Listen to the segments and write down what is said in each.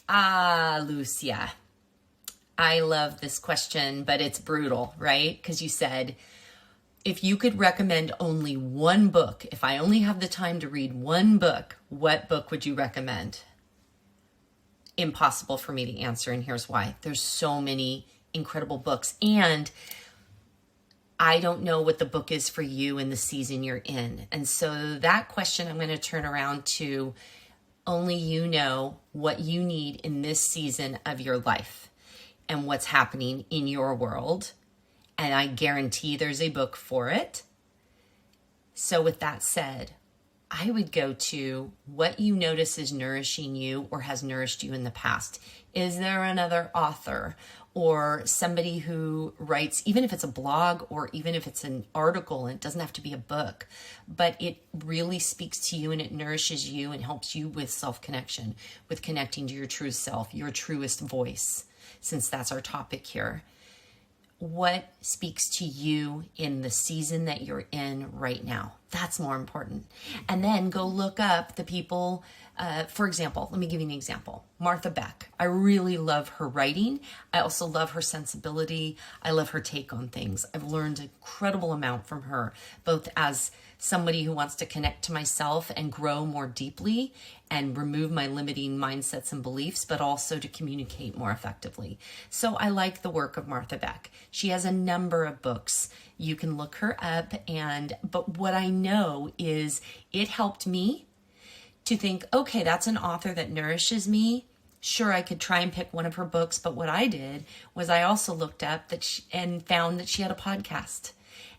Lucia, I love this question, but it's brutal, right? Because you said, if you could recommend only one book, if I only have the time to read one book, what book would you recommend? Impossible for me to answer, and here's why. There's so many incredible books, and I don't know what the book is for you in the season you're in. And so that question I'm going to turn around to only you know what you need in this season of your life and what's happening in your world. And I guarantee there's a book for it. So with that said, I would go to what you notice is nourishing you or has nourished you in the past. Is there another author or somebody who writes, even if it's a blog or even if it's an article, and it doesn't have to be a book, but it really speaks to you and it nourishes you and helps you with self-connection, with connecting to your true self, your truest voice, since that's our topic here. What speaks to you in the season that you're in right now? That's more important. And then go look up the people, for example, let me give you an example. Martha Beck. I really love her writing. I also love her sensibility. I love her take on things. I've learned an incredible amount from her, both as somebody who wants to connect to myself and grow more deeply and remove my limiting mindsets and beliefs, but also to communicate more effectively. So I like the work of Martha Beck. She has a number of books. You can look her up, but what I know is it helped me to think, okay, that's an author that nourishes me. Sure, I could try and pick one of her books, but what I did was I also looked up and found that she had a podcast.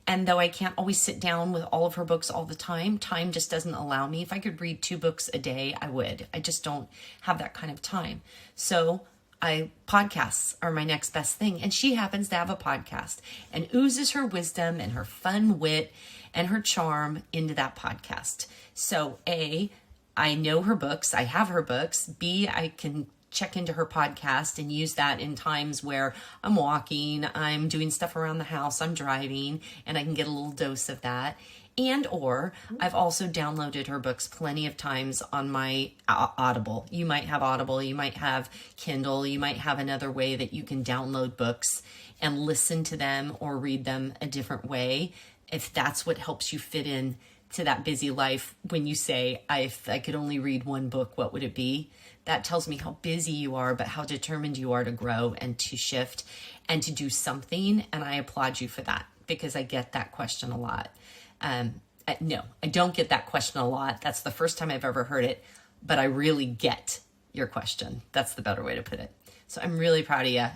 And though I can't always sit down with all of her books all the time just doesn't allow me. If I could read 2 books a day, I would. I just don't have that kind of time. So podcasts are my next best thing. And she happens to have a podcast and oozes her wisdom and her fun wit and her charm into that podcast. So A, I know her books. I have her books. B, I can check into her podcast and use that in times where I'm walking, I'm doing stuff around the house, I'm driving, and I can get a little dose of that. And or I've also downloaded her books plenty of times on my Audible. You might have Audible, you might have Kindle, you might have another way that you can download books and listen to them or read them a different way. If that's what helps you fit in to that busy life, when you say, if I could only read one book, what would it be? That tells me how busy you are, but how determined you are to grow and to shift and to do something. And I applaud you for that because I get that question a lot. No, I don't get that question a lot. That's the first time I've ever heard it, but I really get your question. That's the better way to put it. So I'm really proud of you.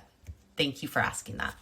Thank you for asking that.